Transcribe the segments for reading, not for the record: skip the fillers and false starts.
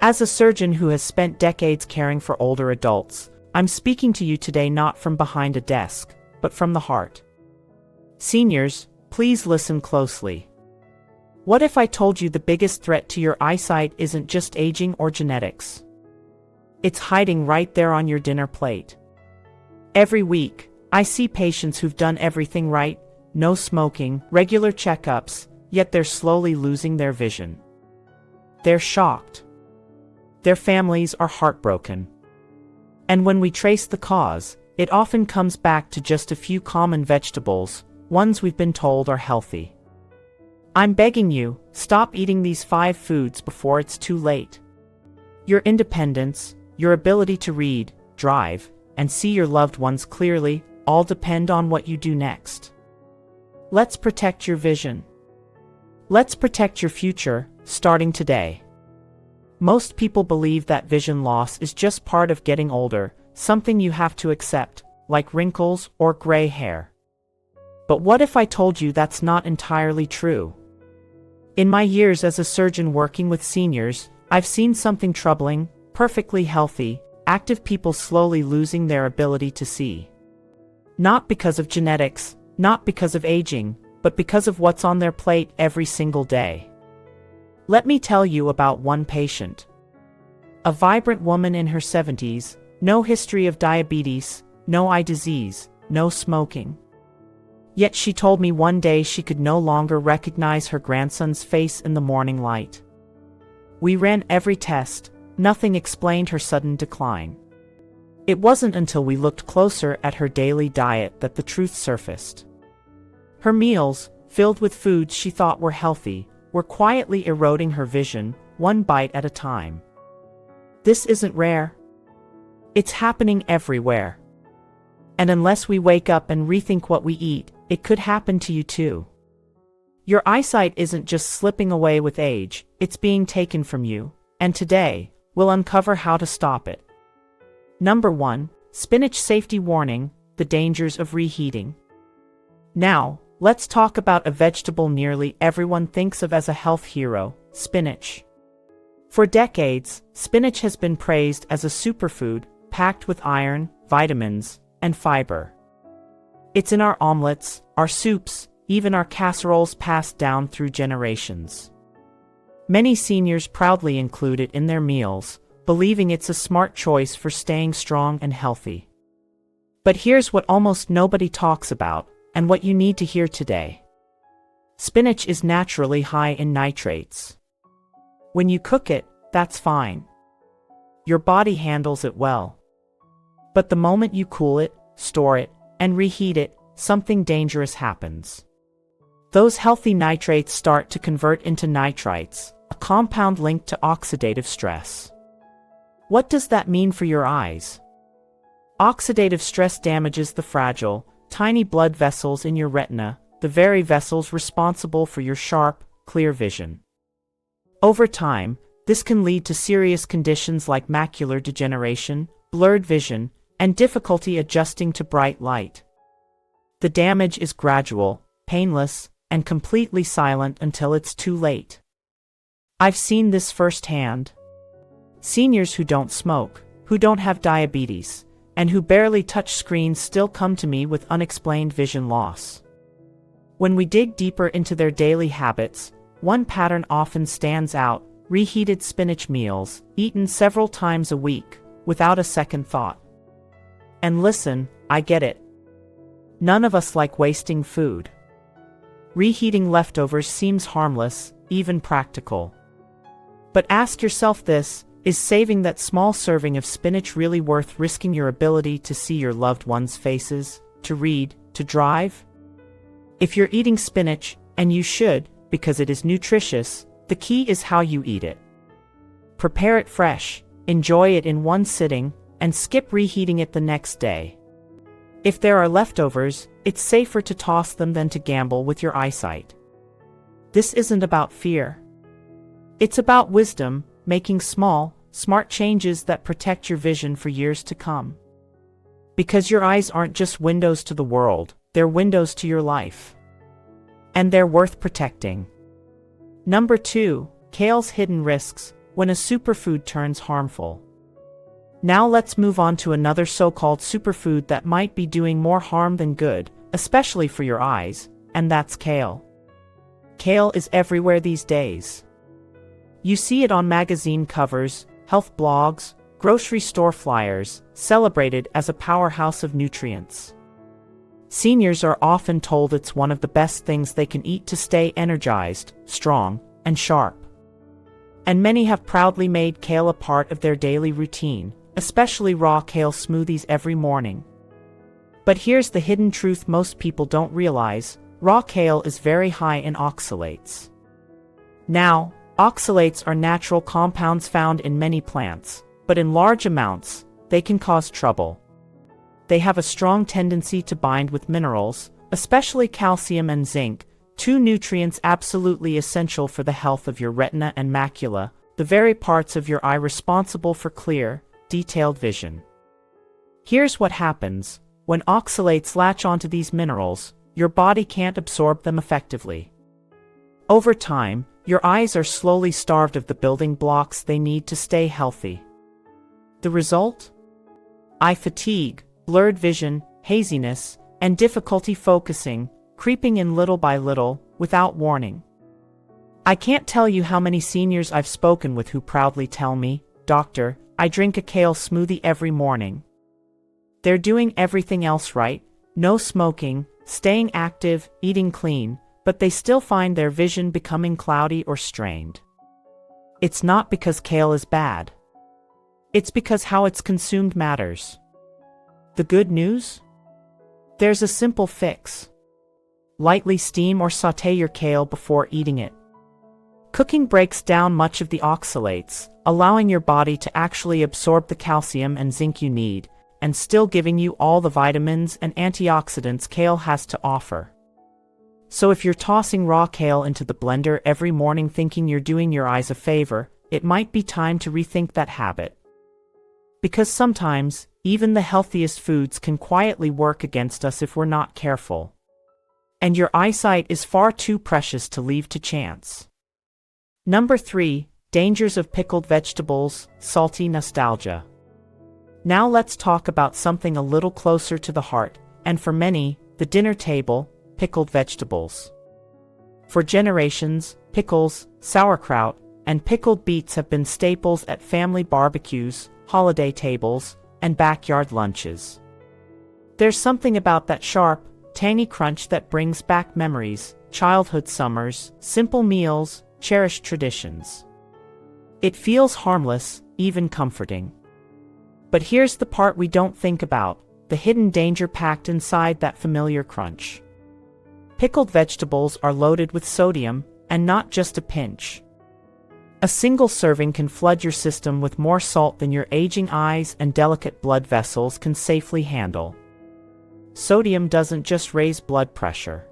As a surgeon who has spent decades caring for older adults, I'm speaking to you today not from behind a desk, but from the heart. Seniors, please listen closely. What if I told you the biggest threat to your eyesight isn't just aging or genetics? It's hiding right there on your dinner plate. Every week, I see patients who've done everything right, no smoking, regular checkups, yet they're slowly losing their vision. They're shocked. Their families are heartbroken. And when we trace the cause, it often comes back to just a few common vegetables, ones we've been told are healthy. I'm begging you, stop eating these 5 foods before it's too late. Your independence, your ability to read, drive, and see your loved ones clearly, all depend on what you do next. Let's protect your vision. Let's protect your future, starting today. Most people believe that vision loss is just part of getting older, something you have to accept, like wrinkles or gray hair. But what if I told you that's not entirely true? In my years as a surgeon working with seniors, I've seen something troubling: perfectly healthy, active people slowly losing their ability to see. Not because of genetics, not because of aging, but because of what's on their plate every single day. Let me tell you about one patient. A vibrant woman in her 70s, no history of diabetes, no eye disease, no smoking. Yet she told me one day she could no longer recognize her grandson's face in the morning light. We ran every test, nothing explained her sudden decline. It wasn't until we looked closer at her daily diet that the truth surfaced. Her meals, filled with foods she thought were healthy, were quietly eroding her vision, one bite at a time. This isn't rare. It's happening everywhere. And unless we wake up and rethink what we eat, it could happen to you too. Your eyesight isn't just slipping away with age, it's being taken from you, and today, we'll uncover how to stop it. Number 1, spinach safety warning: the dangers of reheating. Now, let's talk about a vegetable nearly everyone thinks of as a health hero: spinach. For decades, spinach has been praised as a superfood, packed with iron, vitamins, and fiber. It's in our omelets, our soups, even our casseroles passed down through generations. Many seniors proudly include it in their meals, believing it's a smart choice for staying strong and healthy. But here's what almost nobody talks about, and what you need to hear today. Spinach is naturally high in nitrates. When you cook it, that's fine. Your body handles it well. But the moment you cool it, store it, and reheat it, something dangerous happens. Those healthy nitrates start to convert into nitrites, a compound linked to oxidative stress. What does that mean for your eyes? Oxidative stress damages the fragile, tiny blood vessels in your retina, the very vessels responsible for your sharp, clear vision. Over time, this can lead to serious conditions like macular degeneration, blurred vision, and difficulty adjusting to bright light. The damage is gradual, painless, and completely silent until it's too late. I've seen this firsthand. Seniors who don't smoke, who don't have diabetes, and who barely touch screens still come to me with unexplained vision loss. When we dig deeper into their daily habits, one pattern often stands out: reheated spinach meals, eaten several times a week, without a second thought. And listen, I get it. None of us like wasting food. Reheating leftovers seems harmless, even practical. But ask yourself this: is saving that small serving of spinach really worth risking your ability to see your loved ones' faces, to read, to drive? If you're eating spinach, and you should, because it is nutritious, the key is how you eat it. Prepare it fresh, enjoy it in one sitting, and skip reheating it the next day. If there are leftovers, it's safer to toss them than to gamble with your eyesight. This isn't about fear. It's about wisdom, making small, smart changes that protect your vision for years to come. Because your eyes aren't just windows to the world, they're windows to your life. And they're worth protecting. Number 2, kale's hidden risks: when a superfood turns harmful. Now let's move on to another so-called superfood that might be doing more harm than good, especially for your eyes, and that's kale. Kale is everywhere these days. You see it on magazine covers, health blogs, grocery store flyers, celebrated as a powerhouse of nutrients. Seniors are often told it's one of the best things they can eat to stay energized, strong, and sharp. And many have proudly made kale a part of their daily routine, especially raw kale smoothies every morning. But here's the hidden truth most people don't realize: raw kale is very high in oxalates. Now, oxalates are natural compounds found in many plants, but in large amounts, they can cause trouble. They have a strong tendency to bind with minerals, especially calcium and zinc, two nutrients absolutely essential for the health of your retina and macula, the very parts of your eye responsible for clear, detailed vision. Here's what happens: when oxalates latch onto these minerals, your body can't absorb them effectively. Over time, your eyes are slowly starved of the building blocks they need to stay healthy. The result? Eye fatigue, blurred vision, haziness, and difficulty focusing, creeping in little by little, without warning. I can't tell you how many seniors I've spoken with who proudly tell me, "Doctor, I drink a kale smoothie every morning." They're doing everything else right: no smoking, staying active, eating clean, but they still find their vision becoming cloudy or strained. It's not because kale is bad. It's because how it's consumed matters. The good news? There's a simple fix. Lightly steam or sauté your kale before eating it. Cooking breaks down much of the oxalates, allowing your body to actually absorb the calcium and zinc you need, and still giving you all the vitamins and antioxidants kale has to offer. So if you're tossing raw kale into the blender every morning thinking you're doing your eyes a favor, it might be time to rethink that habit. Because sometimes, even the healthiest foods can quietly work against us if we're not careful. And your eyesight is far too precious to leave to chance. Number 3, dangers of pickled vegetables, salty nostalgia. Now let's talk about something a little closer to the heart, and for many, the dinner table: pickled vegetables. For generations, pickles, sauerkraut, and pickled beets have been staples at family barbecues, holiday tables, and backyard lunches. There's something about that sharp, tangy crunch that brings back memories: childhood summers, simple meals, cherished traditions. It feels harmless, even comforting. But here's the part we don't think about: the hidden danger packed inside that familiar crunch. Pickled vegetables are loaded with sodium, and not just a pinch. A single serving can flood your system with more salt than your aging eyes and delicate blood vessels can safely handle. Sodium doesn't just raise blood pressure.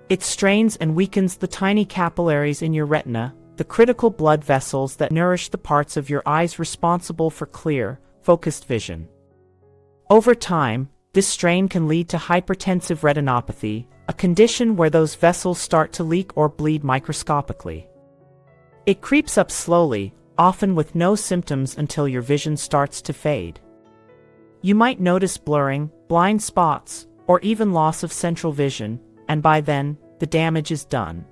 It strains and weakens the tiny capillaries in your retina, the critical blood vessels that nourish the parts of your eyes responsible for clear, focused vision. Over time, this strain can lead to hypertensive retinopathy, a condition where those vessels start to leak or bleed microscopically. It creeps up slowly, often with no symptoms until your vision starts to fade. You might notice blurring, blind spots, or even loss of central vision, and by then, the damage is done.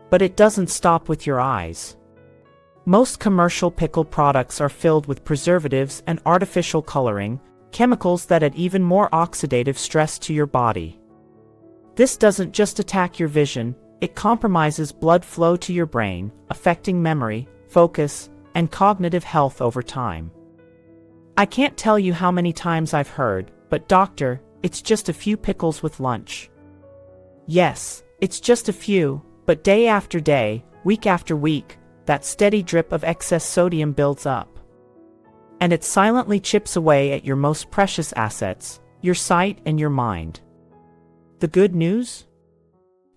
But it doesn't stop with your eyes. Most commercial pickle products are filled with preservatives and artificial coloring, chemicals that add even more oxidative stress to your body. This doesn't just attack your vision, it compromises blood flow to your brain, affecting memory, focus, and cognitive health over time. I can't tell you how many times I've heard, "But doctor, it's just a few pickles with lunch." Yes, it's just a few, but day after day, week after week, that steady drip of excess sodium builds up. And it silently chips away at your most precious assets, your sight and your mind. The good news?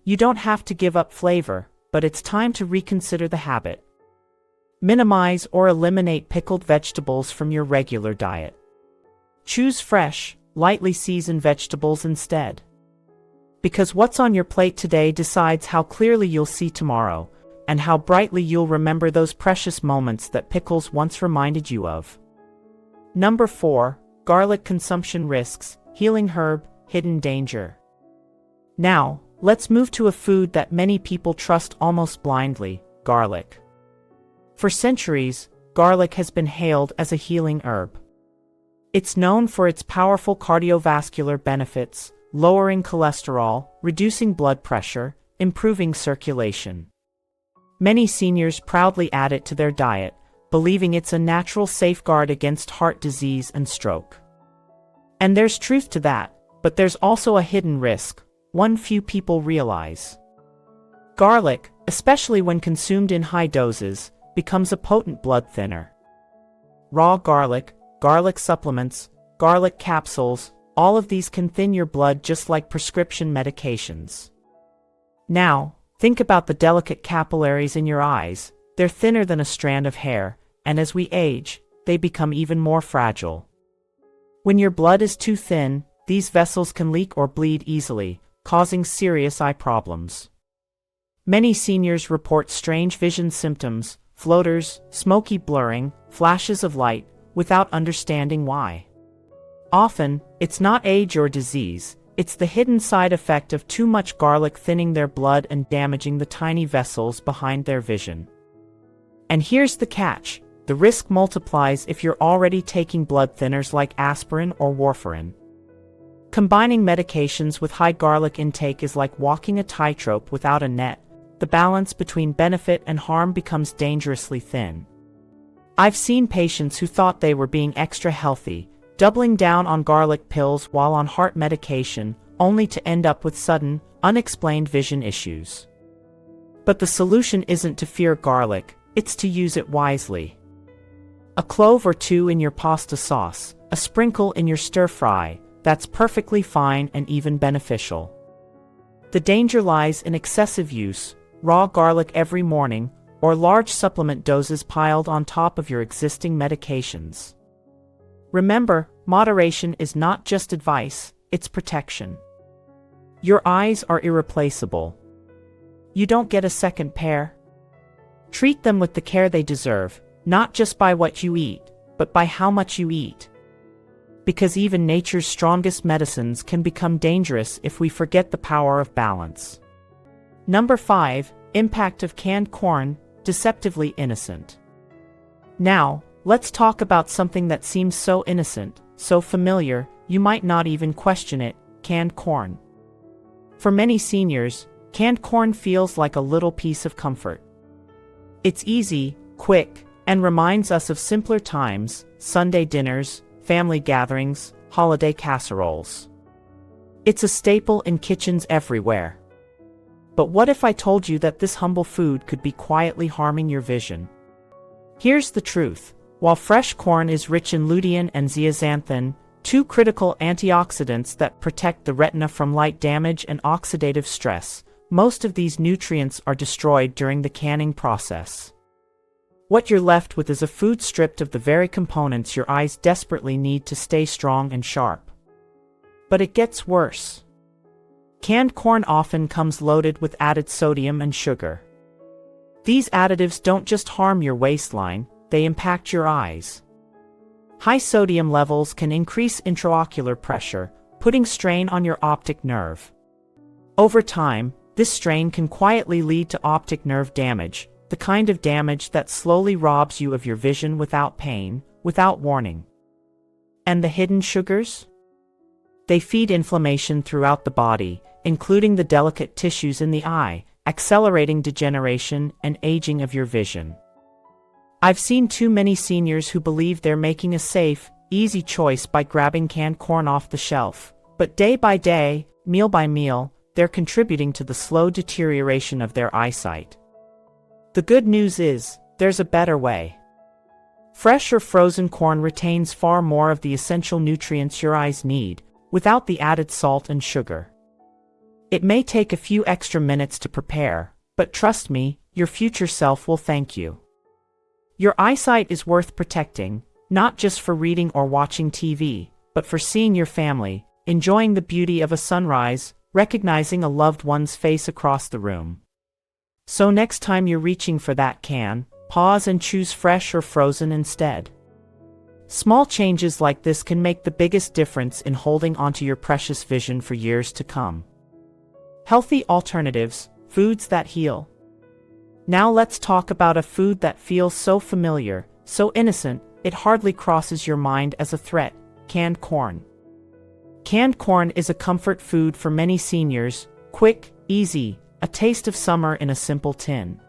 You don't have to give up flavor, but it's time to reconsider the habit. Minimize or eliminate pickled vegetables from your regular diet. Choose fresh, lightly seasoned vegetables instead. Because what's on your plate today decides how clearly you'll see tomorrow, and how brightly you'll remember those precious moments that pickles once reminded you of. Number 4. Garlic consumption risks, healing herb, hidden danger. Now, let's move to a food that many people trust almost blindly, garlic. For centuries, garlic has been hailed as a healing herb. It's known for its powerful cardiovascular benefits, lowering cholesterol, reducing blood pressure, improving circulation. Many seniors proudly add it to their diet, believing it's a natural safeguard against heart disease and stroke. And there's truth to that, but there's also a hidden risk, one few people realize. Garlic, especially when consumed in high doses, becomes a potent blood thinner. Raw garlic, garlic supplements, garlic capsules, all of these can thin your blood just like prescription medications. Now, think about the delicate capillaries in your eyes. They're thinner than a strand of hair, and as we age, they become even more fragile. When your blood is too thin, these vessels can leak or bleed easily, causing serious eye problems. Many seniors report strange vision symptoms, floaters, smoky blurring, flashes of light, without understanding why. Often, it's not age or disease, it's the hidden side effect of too much garlic thinning their blood and damaging the tiny vessels behind their vision. And here's the catch, the risk multiplies if you're already taking blood thinners like aspirin or warfarin. Combining medications with high garlic intake is like walking a tightrope without a net. The balance between benefit and harm becomes dangerously thin. I've seen patients who thought they were being extra healthy, doubling down on garlic pills while on heart medication, only to end up with sudden, unexplained vision issues. But the solution isn't to fear garlic, it's to use it wisely. A clove or two in your pasta sauce, a sprinkle in your stir-fry, that's perfectly fine and even beneficial. The danger lies in excessive use, raw garlic every morning, or large supplement doses piled on top of your existing medications. Remember, moderation is not just advice, it's protection. Your eyes are irreplaceable. You don't get a second pair. Treat them with the care they deserve, not just by what you eat, but by how much you eat. Because even nature's strongest medicines can become dangerous if we forget the power of balance. Number 5. Impact of canned corn, deceptively innocent. Now, let's talk about something that seems so innocent, so familiar, you might not even question it, canned corn. For many seniors, canned corn feels like a little piece of comfort. It's easy, quick, and reminds us of simpler times, Sunday dinners, family gatherings, holiday casseroles. It's a staple in kitchens everywhere. But what if I told you that this humble food could be quietly harming your vision? Here's the truth. While fresh corn is rich in lutein and zeaxanthin, two critical antioxidants that protect the retina from light damage and oxidative stress, most of these nutrients are destroyed during the canning process. What you're left with is a food stripped of the very components your eyes desperately need to stay strong and sharp. But it gets worse. Canned corn often comes loaded with added sodium and sugar. These additives don't just harm your waistline, they impact your eyes. High sodium levels can increase intraocular pressure, putting strain on your optic nerve. Over time, this strain can quietly lead to optic nerve damage, the kind of damage that slowly robs you of your vision without pain, without warning. And the hidden sugars? They feed inflammation throughout the body, including the delicate tissues in the eye, accelerating degeneration and aging of your vision. I've seen too many seniors who believe they're making a safe, easy choice by grabbing canned corn off the shelf, but day by day, meal by meal, they're contributing to the slow deterioration of their eyesight. The good news is, there's a better way. Fresh or frozen corn retains far more of the essential nutrients your eyes need, without the added salt and sugar. It may take a few extra minutes to prepare, but trust me, your future self will thank you. Your eyesight is worth protecting, not just for reading or watching TV, but for seeing your family, enjoying the beauty of a sunrise, recognizing a loved one's face across the room. So next time you're reaching for that can, pause and choose fresh or frozen instead. Small changes like this can make the biggest difference in holding onto your precious vision for years to come. Healthy alternatives, foods that heal. Now let's talk about a food that feels so familiar, so innocent, it hardly crosses your mind as a threat: canned corn. Canned corn is a comfort food for many seniors, quick, easy, a taste of summer in a simple tin.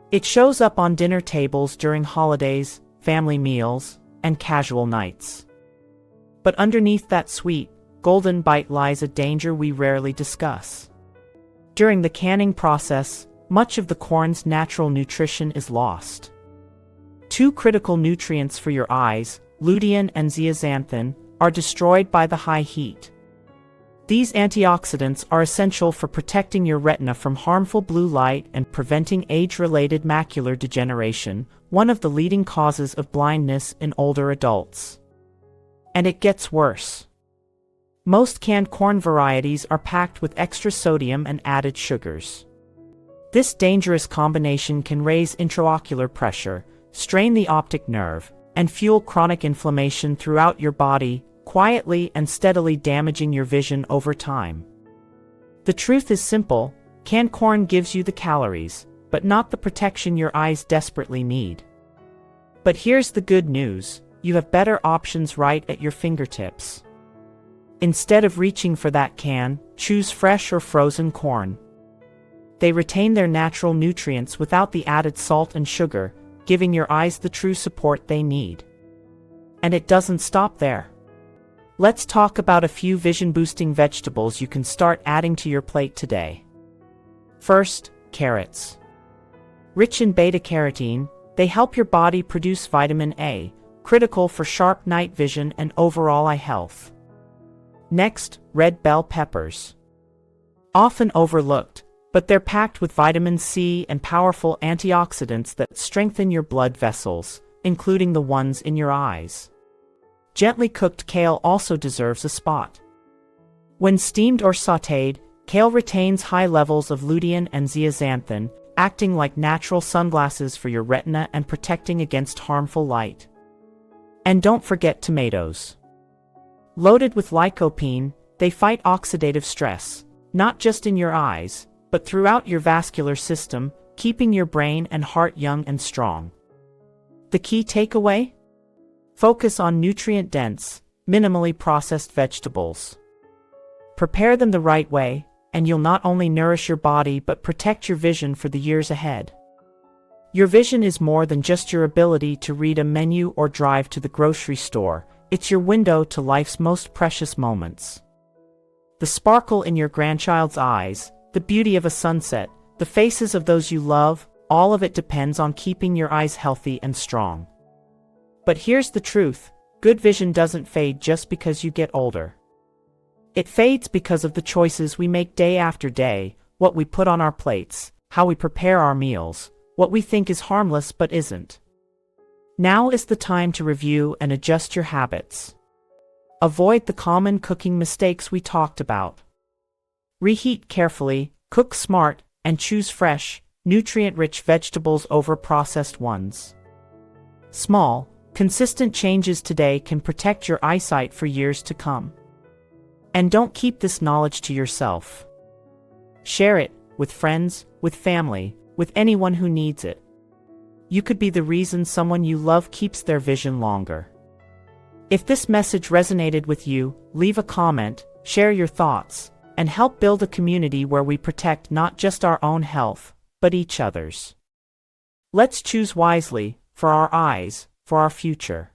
It shows up on dinner tables during holidays, family meals, and casual nights. But underneath that sweet, golden bite lies a danger we rarely discuss. During the canning process, much of the corn's natural nutrition is lost. Two critical nutrients for your eyes, lutein and zeaxanthin, are destroyed by the high heat. These antioxidants are essential for protecting your retina from harmful blue light and preventing age-related macular degeneration, one of the leading causes of blindness in older adults. And it gets worse. Most canned corn varieties are packed with extra sodium and added sugars. This dangerous combination can raise intraocular pressure, strain the optic nerve, and fuel chronic inflammation throughout your body, quietly and steadily damaging your vision over time. The truth is simple: canned corn gives you the calories, but not the protection your eyes desperately need. But here's the good news: you have better options right at your fingertips. Instead of reaching for that can, choose fresh or frozen corn. They retain their natural nutrients without the added salt and sugar, giving your eyes the true support they need. And it doesn't stop there. Let's talk about a few vision-boosting vegetables you can start adding to your plate today. First, carrots. Rich in beta-carotene, they help your body produce vitamin A, critical for sharp night vision and overall eye health. Next, red bell peppers. Often overlooked, but they're packed with vitamin C and powerful antioxidants that strengthen your blood vessels, including the ones in your eyes. Gently cooked kale also deserves a spot. When steamed or sautéed, kale retains high levels of lutein and zeaxanthin, acting like natural sunglasses for your retina and protecting against harmful light. And don't forget tomatoes. Loaded with lycopene, they fight oxidative stress, not just in your eyes, but throughout your vascular system, keeping your brain and heart young and strong. The key takeaway? Focus on nutrient-dense, minimally processed vegetables. Prepare them the right way, and you'll not only nourish your body but protect your vision for the years ahead. Your vision is more than just your ability to read a menu or drive to the grocery store. It's your window to life's most precious moments. The sparkle in your grandchild's eyes, the beauty of a sunset, the faces of those you love, all of it depends on keeping your eyes healthy and strong. But here's the truth: good vision doesn't fade just because you get older. It fades because of the choices we make day after day, what we put on our plates, how we prepare our meals, what we think is harmless but isn't. Now is the time to review and adjust your habits. Avoid the common cooking mistakes we talked about. Reheat carefully, cook smart, and choose fresh, nutrient-rich vegetables over processed ones. Small, consistent changes today can protect your eyesight for years to come. And don't keep this knowledge to yourself. Share it with friends, with family, with anyone who needs it. You could be the reason someone you love keeps their vision longer. If this message resonated with you, leave a comment, share your thoughts, and help build a community where we protect not just our own health, but each other's. Let's choose wisely, for our eyes, for our future.